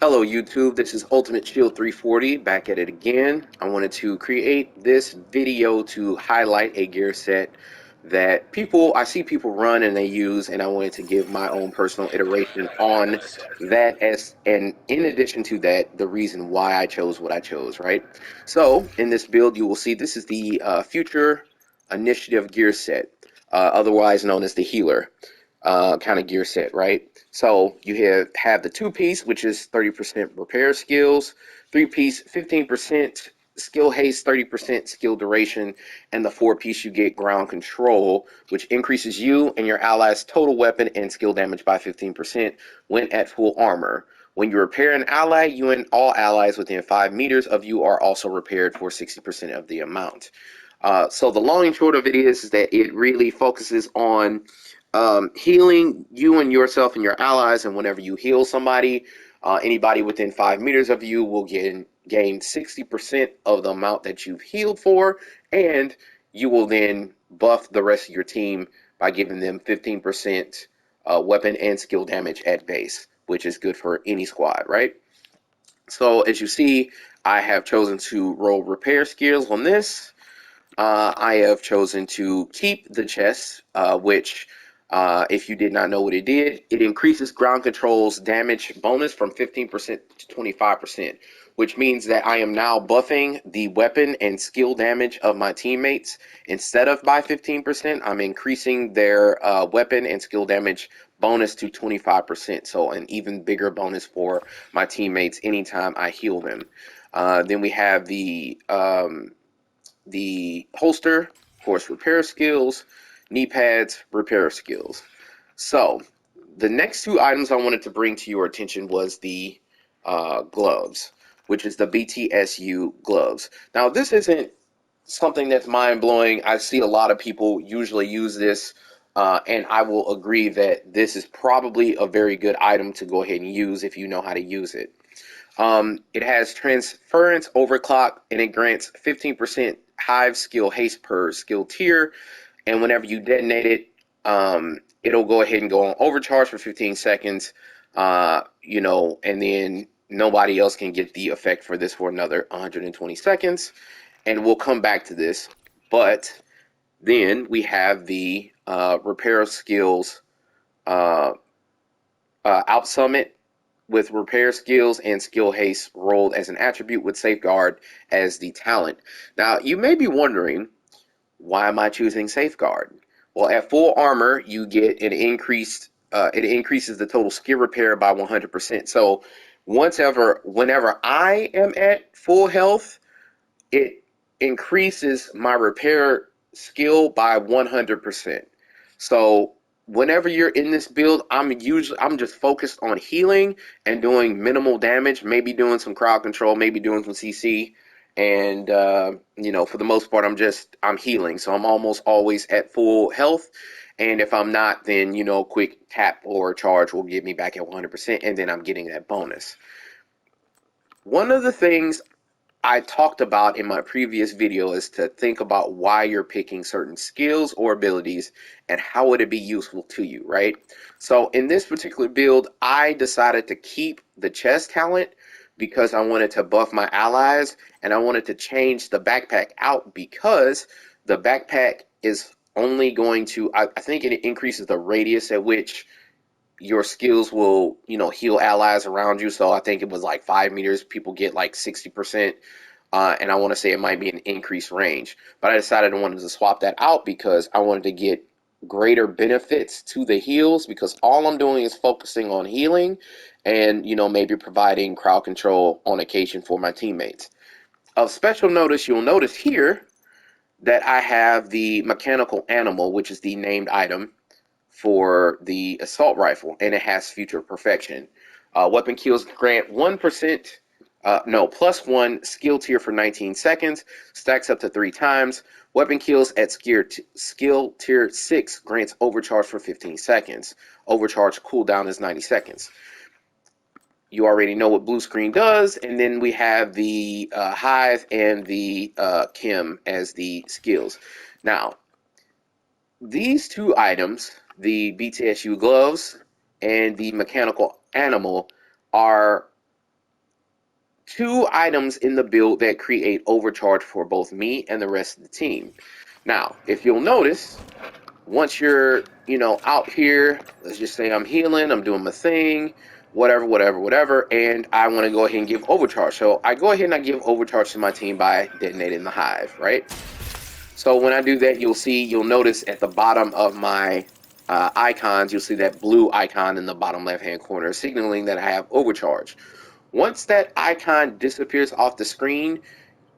Hello YouTube, this is Ultimate Shield 340 back at it again. I wanted to create this video to highlight a gear set that I see people run and they use, and I wanted to give my own personal iteration on that, and in addition to that, the reason why I chose what I chose, right? So in this build you will see this is the Future Initiative gear set, otherwise known as the Healer kind of gear set, right? So you have the two-piece, which is 30% repair skills, three-piece, 15% skill haste, 30% skill duration, and the four-piece you get ground control, which increases you and your allies' total weapon and skill damage by 15% when at full armor. When you repair an ally, you and all allies within 5 meters of you are also repaired for 60% of the amount. So the long and short of it is that it really focuses on healing you and yourself and your allies, and whenever you heal somebody, anybody within 5 meters of you will gain 60% of the amount that you've healed for, and you will then buff the rest of your team by giving them 15% weapon and skill damage at base, which is good for any squad, right? So as you see, I have chosen to roll repair skills on this. I have chosen to keep the chest, which, if you did not know what it did, it increases ground control's damage bonus from 15% to 25%, which means that I am now buffing the weapon and skill damage of my teammates. Instead of by 15%, I'm increasing their weapon and skill damage bonus to 25%, so an even bigger bonus for my teammates anytime I heal them. Then we have the holster, of course, repair skills, knee pads, repair skills. So the next two items I wanted to bring to your attention was the gloves, which is the BTSU gloves. Now this isn't something that's mind-blowing. I see a lot of people usually use this, and I will agree that this is probably a very good item to go ahead and use if you know how to use it. It has transference overclock, and it grants 15% hive skill haste per skill tier. And whenever you detonate it, it'll go ahead and go on overcharge for 15 seconds. And then nobody else can get the effect for this for another 120 seconds. And we'll come back to this. But then we have the repair skills out summit with repair skills and skill haste rolled as an attribute with safeguard as the talent. Now, you may be wondering, why am I choosing safeguard? Well, at full armor, you get an increased, it increases the total skill repair by 100%. So whenever I am at full health, it increases my repair skill by 100%. So whenever you're in this build, I'm just focused on healing and doing minimal damage, maybe doing some crowd control, maybe doing some CC, and for the most part, I'm healing. So I'm almost always at full health. And if I'm not, then quick tap or charge will get me back at 100%, and then I'm getting that bonus. One of the things I talked about in my previous video is to think about why you're picking certain skills or abilities and how would it be useful to you, right? So in this particular build, I decided to keep the chest talent because I wanted to buff my allies, and I wanted to change the backpack out because the backpack is only going to, I think it increases the radius at which your skills will, heal allies around you. So I think it was like 5 meters, people get like 60%. And I want to say it might be an increased range. But I decided I wanted to swap that out because I wanted to get greater benefits to the heals, because all I'm doing is focusing on healing and, maybe providing crowd control on occasion for my teammates. Of special notice, you'll notice here that I have the mechanical animal, which is the named item for the assault rifle, and it has future perfection. Weapon kills grant 1%, plus 1 skill tier for 19 seconds, stacks up to 3 times. Weapon kills at skill tier 6 grants overcharge for 15 seconds. Overcharge cooldown is 90 seconds. You already know what blue screen does, and then we have the Hive and the Chem as the skills. Now, these two items, the BTSU gloves and the mechanical animal, are two items in the build that create overcharge for both me and the rest of the team. Now, if you'll notice, once you're, out here, let's just say I'm healing, I'm doing my thing, whatever, and I want to go ahead and give overcharge. So I go ahead and I give overcharge to my team by detonating the hive, right? So when I do that, you'll notice at the bottom of my icons, you'll see that blue icon in the bottom left-hand corner, signaling that I have overcharge. Once that icon disappears off the screen,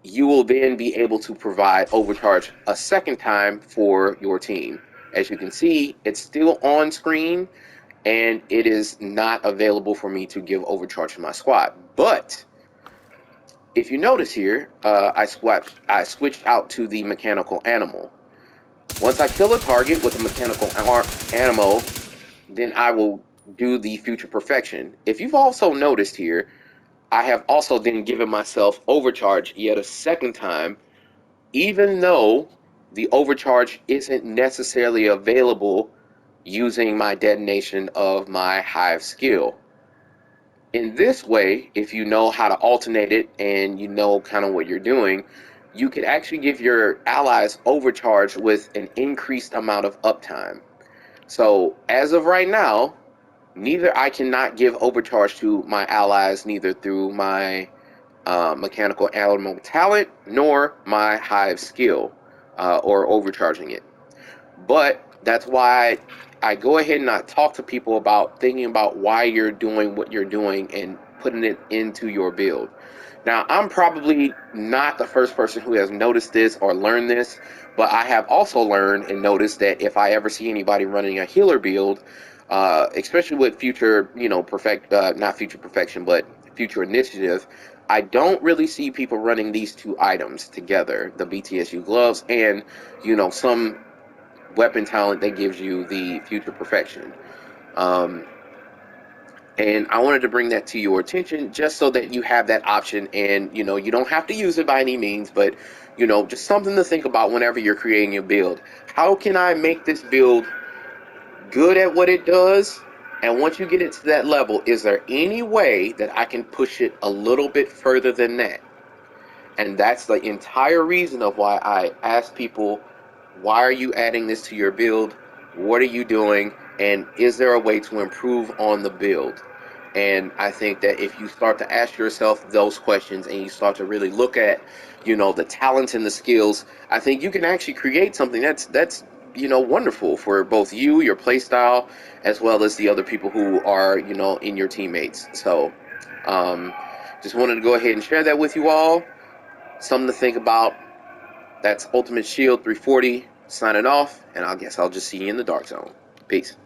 you will then be able to provide overcharge a second time for your team. As you can see, it's still on screen and it is not available for me to give overcharge to my squad. But if you notice here, I switched out to the mechanical animal. Once I kill a target with a mechanical animal, then I will do the future perfection. If you've also noticed here, I have also then given myself overcharge yet a second time, even though the overcharge isn't necessarily available using my detonation of my hive skill. In this way, if you know how to alternate it and you know kind of what you're doing, you could actually give your allies overcharge with an increased amount of uptime. So as of right now, neither I cannot give overcharge to my allies, neither through my mechanical animal talent nor my hive skill or overcharging it. But that's why I go ahead and I talk to people about thinking about why you're doing what you're doing and putting it into your build. Now, I'm probably not the first person who has noticed this or learned this, but I have also learned and noticed that if I ever see anybody running a healer build, especially with future, not future perfection, but future initiative, I don't really see people running these two items together, the BTSU gloves and, some weapon talent that gives you the future perfection. Um, and I wanted to bring that to your attention just so that you have that option and, you don't have to use it by any means, but, just something to think about whenever you're creating your build. How can I make this build good at what it does? And once you get it to that level, is there any way that I can push it a little bit further than that? And that's the entire reason of why I ask people, why are you adding this to your build? What are you doing? And is there a way to improve on the build? And I think that if you start to ask yourself those questions and you start to really look at, the talents and the skills, I think you can actually create something that's wonderful for both you, your playstyle, as well as the other people who are, in your teammates. So, just wanted to go ahead and share that with you all. Something to think about. That's Ultimate Shield 340 signing off, and I guess I'll just see you in the Dark Zone. Peace.